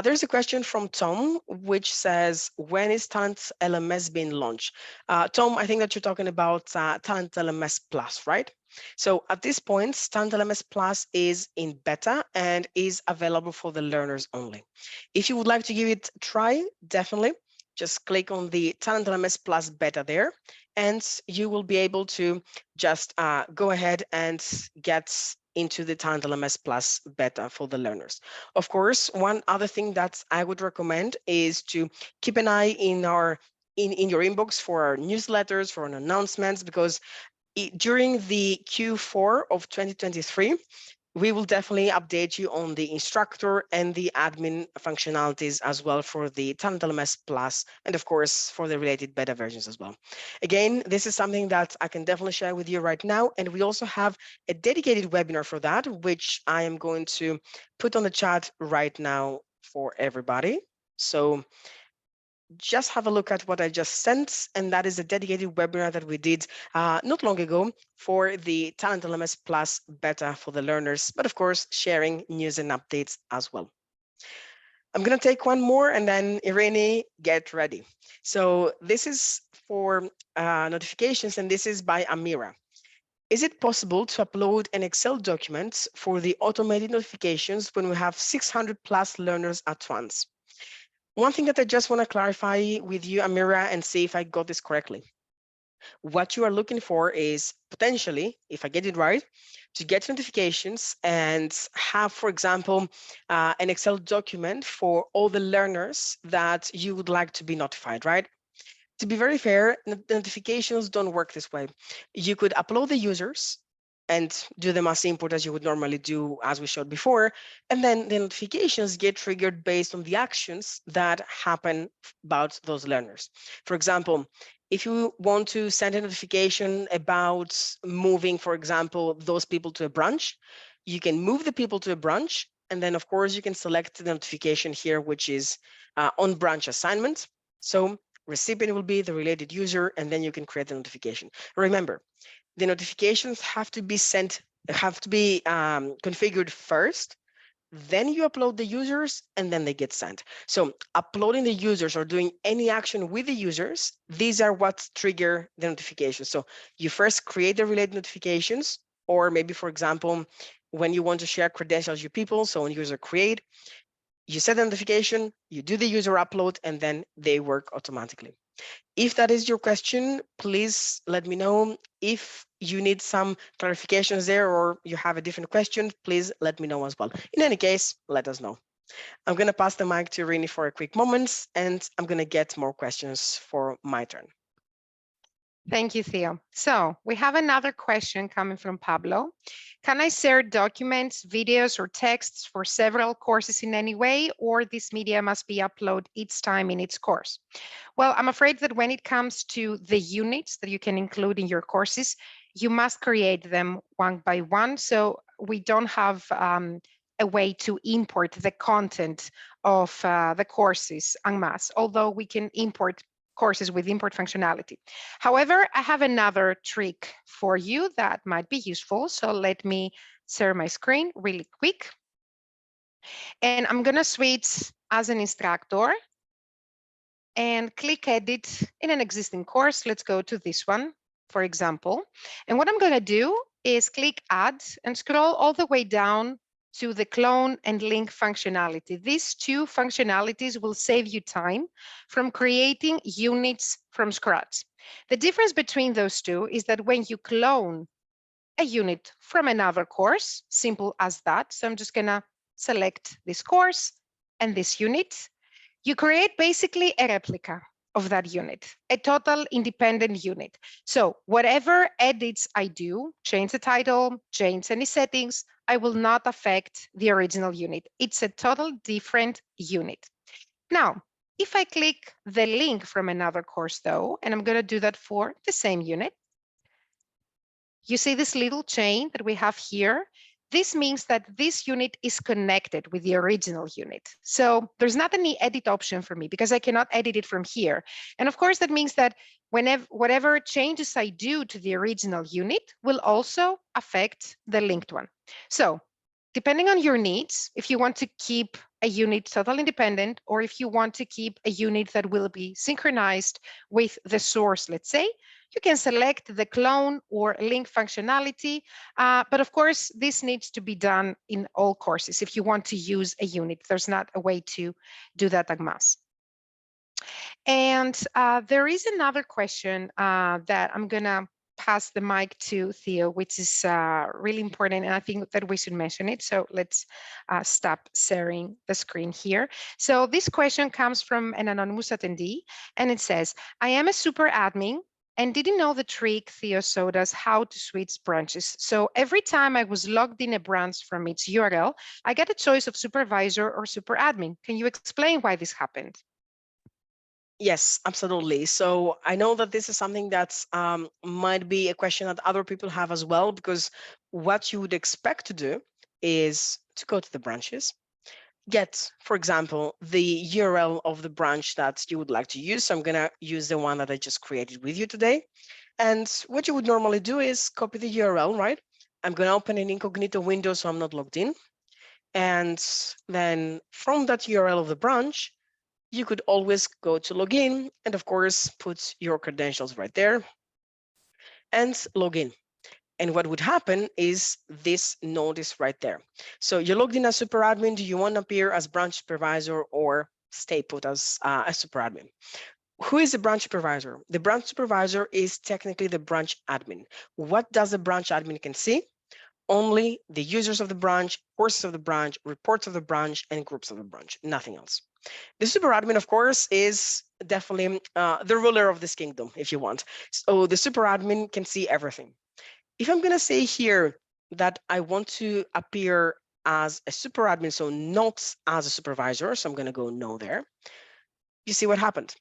B: There's a question from Tom, which says, when is Talent LMS being launched? Tom, I think that you're talking about Talent LMS Plus, right? So at this point, Talent LMS Plus is in beta and is available for the learners only. If you would like to give it a try, definitely just click on the TalentLMS Plus beta there, and you will be able to just go ahead and get into the TalentLMS Plus beta for the learners. Of course, one other thing that I would recommend is to keep an eye in your inbox for our newsletters, for our announcements, because during the Q4 of 2023, we will definitely update you on the instructor and the admin functionalities as well for the TalentLMS Plus, and of course for the related beta versions as well. Again, this is something that I can definitely share with you right now, and we also have a dedicated webinar for that, which I am going to put on the chat right now for everybody. So just have a look at what I just sent, and that is a dedicated webinar that we did not long ago for the TalentLMS Plus beta for the learners, but of course, sharing news and updates as well. I'm going to take one more, and then Eirini, get ready. So this is for notifications, and this is by Amira. Is it possible to upload an Excel document for the automated notifications when we have 600 plus learners at once? One thing that I just want to clarify with you, Amira, and see if I got this correctly. What you are looking for is potentially, if I get it right, to get notifications and have, for example, an Excel document for all the learners that you would like to be notified, right? To be very fair, notifications don't work this way. You could upload the users and do them as input as you would normally do, as we showed before, and then the notifications get triggered based on the actions that happen about those learners. For example, if you want to send a notification about moving, for example, those people to a branch, you can move the people to a branch, and then of course you can select the notification here, which is on branch assignment. So recipient will be the related user, and then you can create the notification. Remember, the notifications have to be configured first, then you upload the users, and then they get sent. So uploading the users or doing any action with the users, these are what trigger the notifications. So you first create the related notifications, or maybe, for example, when you want to share credentials with people, so on user create, you set the notification, you do the user upload, and then they work automatically. If that is your question, please let me know. If you need some clarifications there or you have a different question, please let me know as well. In any case, let us know. I'm going to pass the mic to Eirini for a quick moment, and I'm going to get more questions for my turn.
A: Thank you, Theo. So we have another question coming from Pablo. Can I share documents, videos, or texts for several courses in any way, or this media must be uploaded each time in each course? Well, I'm afraid that when it comes to the units that you can include in your courses, you must create them one by one. So we don't have a way to import the content of the courses en masse, although we can import courses with import functionality. However, I have another trick for you that might be useful. So let me share my screen really quick. And I'm going to switch as an instructor and click edit in an existing course. Let's go to this one, for example. And what I'm going to do is click add and scroll all the way down to the clone and link functionality. These two functionalities will save you time from creating units from scratch. The difference between those two is that when you clone a unit from another course, simple as that. So I'm just going to select this course and this unit. You create basically a replica of that unit, a total independent unit. So whatever edits I do, change the title, change any settings, I will not affect the original unit. It's a total different unit. Now, if I click the link from another course though, and I'm going to do that for the same unit, you see this little chain that we have here. This means that this unit is connected with the original unit. So there's not any edit option for me because I cannot edit it from here. And of course, that means that whatever changes I do to the original unit will also affect the linked one. So depending on your needs, if you want to keep a unit totally independent, or if you want to keep a unit that will be synchronized with the source, let's say, you can select the clone or link functionality. But of course, this needs to be done in all courses. If you want to use a unit, there's not a way to do that en masse. And there is another question that I'm going to pass the mic to Theo, which is really important. And I think that we should mention it. So let's stop sharing the screen here. So this question comes from an anonymous attendee, and it says, I am a super admin and didn't know the trick Theo showed us how to switch branches. So every time I was logged in a branch from its URL, I get a choice of supervisor or super admin. Can you explain why this happened?
B: Yes, absolutely. So I know that this is something that's might be a question that other people have as well, because what you would expect to do is to go to the branches, get, for example, the URL of the branch that you would like to use. So I'm going to use the one that I just created with you today. And what you would normally do is copy the URL, right? I'm going to open an incognito window so I'm not logged in. And then from that URL of the branch, you could always go to login and of course put your credentials right there and log in. And what would happen is this notice right there. So you're logged in as super admin. Do you want to appear as branch supervisor or stay put as a super admin? Who is the branch supervisor? The branch supervisor is technically the branch admin. What does the branch admin can see? Only the users of the branch, courses of the branch, reports of the branch, and groups of the branch, nothing else. The super admin, of course, is definitely the ruler of this kingdom, if you want. So the super admin can see everything. If I'm going to say here that I want to appear as a super admin, so not as a supervisor, so I'm going to go no there. You see what happened?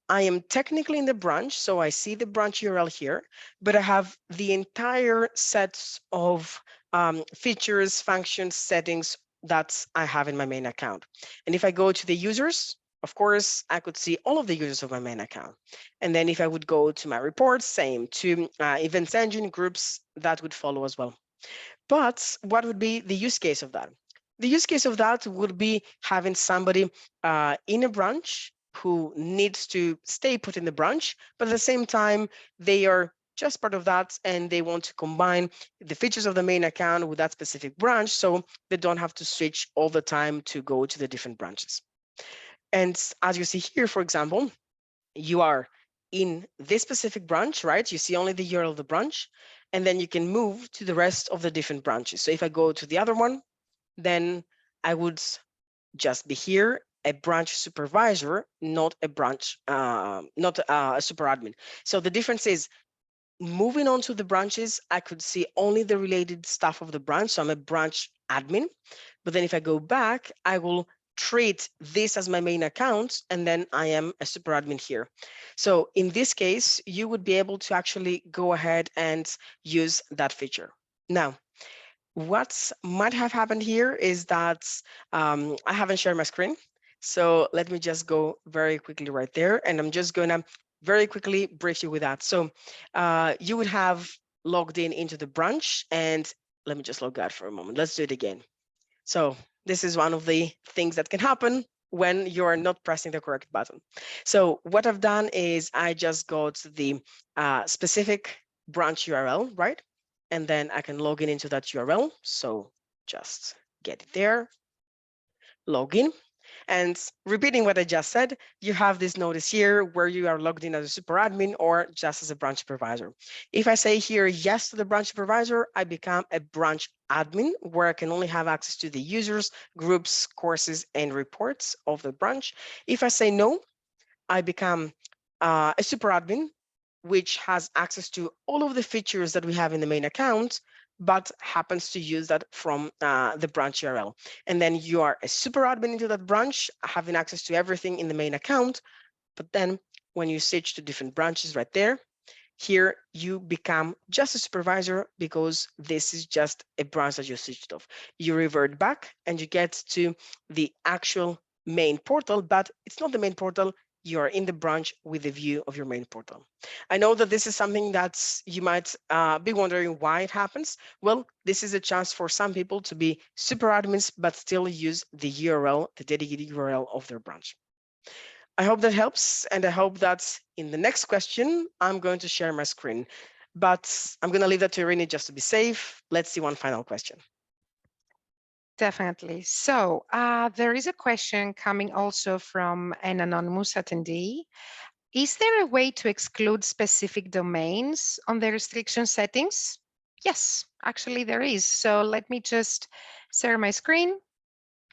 B: I am technically in the branch, so I see the branch URL here, but I have the entire set of features, functions, settings that I have in my main account. And if I go to the users, of course, I could see all of the users of my main account. And then if I would go to my reports, same, to events engine, groups, that would follow as well. But what would be the use case of that? The use case of that would be having somebody in a branch who needs to stay put in the branch, but at the same time, they are just part of that and they want to combine the features of the main account with that specific branch so they don't have to switch all the time to go to the different branches. And as you see here, for example, you are in this specific branch, right? You see only the URL of the branch, and then you can move to the rest of the different branches. So if I go to the other one, then I would just be here, a branch supervisor, not a branch, not a super admin. So the difference is moving on to the branches, I could see only the related stuff of the branch. So I'm a branch admin. But then if I go back, I will treat this as my main account, and then I am a super admin here. So in this case, you would be able to actually go ahead and use that feature. Now, what might have happened here is that I haven't shared my screen. So let me just go very quickly right there. And I'm just going to very quickly brief you with that. So you would have logged in into the branch, and let me just log out for a moment. Let's do it again. So this is one of the things that can happen when you're not pressing the correct button. So what I've done is I just got the specific branch URL, right? And then I can log in into that URL. So just get it there, log in. And repeating what I just said, you have this notice here where you are logged in as a super admin or just as a branch supervisor. If I say here yes to the branch supervisor, I become a branch admin where I can only have access to the users, groups, courses, and reports of the branch. If I say no, I become a super admin, which has access to all of the features that we have in the main account, but happens to use that from the branch URL. And then you are a super admin into that branch, having access to everything in the main account. But then when you switch to different branches right there, here you become just a supervisor because this is just a branch that you switched off. You revert back and you get to the actual main portal, but it's not the main portal. You are in the branch with the view of your main portal. I know that this is something that you might be wondering why it happens. Well, this is a chance for some people to be super admins, but still use the URL, the dedicated URL of their branch. I hope that helps, and I hope that in the next question, I'm going to share my screen, but I'm going to leave that to Eirini just to be safe. Let's see one final question.
A: Definitely. So there is a question coming also from an anonymous attendee. Is there a way to exclude specific domains on the restriction settings? Yes, actually there is. So let me just share my screen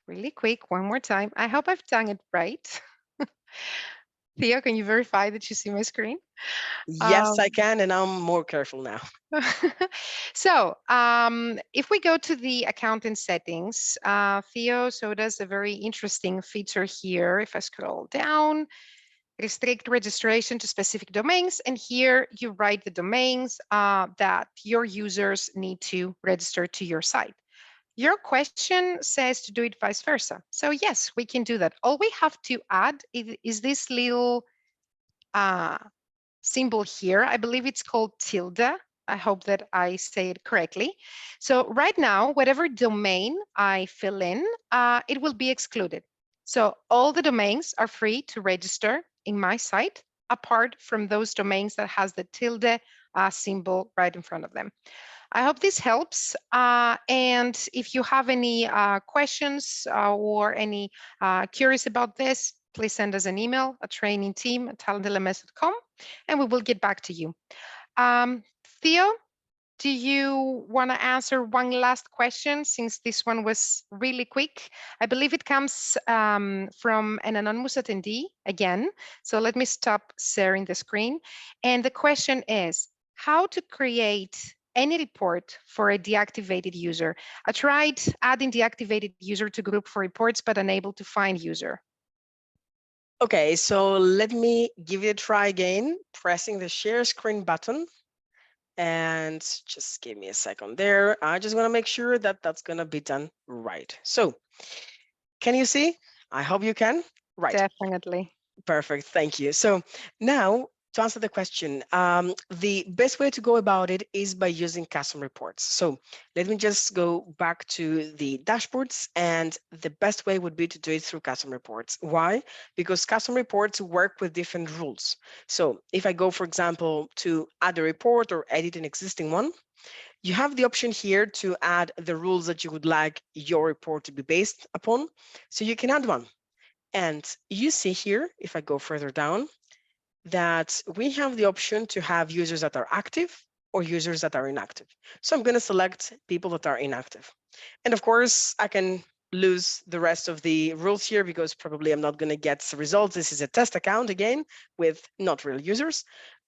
A: really quick one more time. I hope I've done it right. Theo, can you verify that you see my screen?
B: Yes, I
A: Um,
B: can, and I'm more careful now.
A: so if we go to the accountant settings, Theo showed us a very interesting feature here. If I scroll down, restrict registration to specific domains, and here you write the domains that your users need to register to your site. Your question says to do it vice versa. So yes, we can do that. All we have to add is this little uh, symbol here. I believe it's called tilde. I hope that I say it correctly. So right now, whatever domain I fill in, it will be excluded. So all the domains are free to register in my site, apart from those domains that has the tilde symbol right in front of them. I hope this helps. And if you have any questions or any curious about this, please send us an email at trainingteam@talentlms.com and we will get back to you. Theo, do you want to answer one last question since this one was really quick? I believe it comes from an anonymous attendee again. So let me stop sharing the screen. And the question is how to create any report for a deactivated user. I tried adding deactivated user to group for reports, but unable to find user.
B: Okay, so let me give it a try again, pressing the share screen button. And just give me a second there. I just want to make sure that that's going to be done right. So can you see? I hope you can. Right.
A: Definitely.
B: Perfect. Thank you. So now to answer the question, the best way to go about it is by using custom reports. So let me just go back to the dashboards, and the best way would be to do it through custom reports. Why? Because custom reports work with different rules. So if I go, for example, to add a report or edit an existing one, you have the option here to add the rules that you would like your report to be based upon. So you can add one. And you see here, if I go further down, that we have the option to have users that are active or users that are inactive. So I'm going to select people that are inactive. And of course, I can lose the rest of the rules here because probably I'm not going to get the results. This is a test account again with not real users.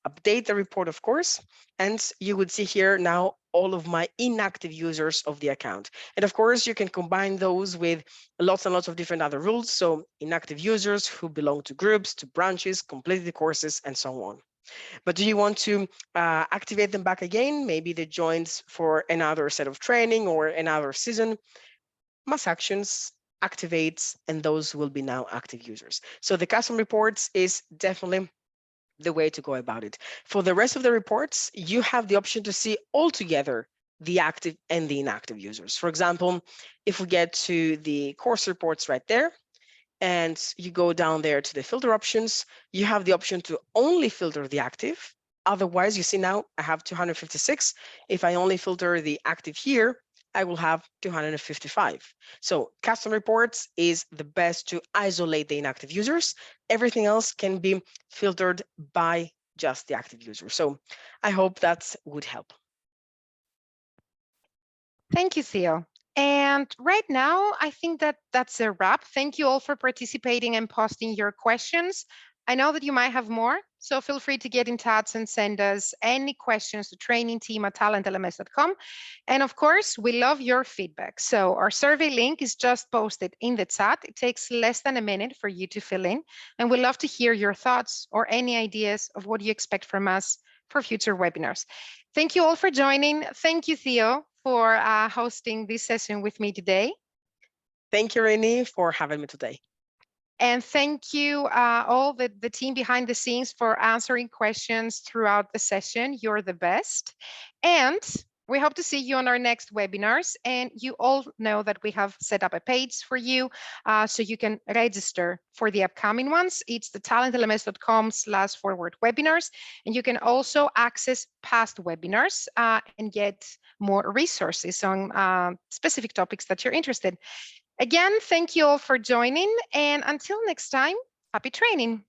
B: Update the report, of course, and you would see here now all of my inactive users of the account. And of course, you can combine those with lots and lots of different other rules. So inactive users who belong to groups, to branches, completed the courses, and so on. But do you want to activate them back again? Maybe they joined for another set of training or another season. Mass actions activates, and those will be now active users. So the custom reports is definitely the way to go about it. For the rest of the reports, you have the option to see all together the active and the inactive users. For example, if we get to the course reports right there, and you go down there to the filter options, you have the option to only filter the active. Otherwise, you see now I have 256. If I only filter the active here, I will have 255. So custom reports is the best to isolate the inactive users. Everything else can be filtered by just the active user. So I hope that would help.
A: Thank you, Theo. And right now, I think that that's a wrap. Thank you all for participating and posting your questions. I know that you might have more, so feel free to get in touch and send us any questions to trainingteam@talentlms.com. And of course, we love your feedback. So our survey link is just posted in the chat. It takes less than a minute for you to fill in. And we love to hear your thoughts or any ideas of what you expect from us for future webinars. Thank you all for joining. Thank you, Theo, for hosting this session with me today.
B: Thank you, Eirini, for having me today.
A: And thank you all the team behind the scenes for answering questions throughout the session. You're the best. And We hope to see you on our next webinars. And you all know that we have set up a page for you so you can register for the upcoming ones. It's the talentlms.com/forward-webinars. And you can also access past webinars and get more resources on specific topics that you're interested in. Again, thank you all for joining. And until next time, happy training.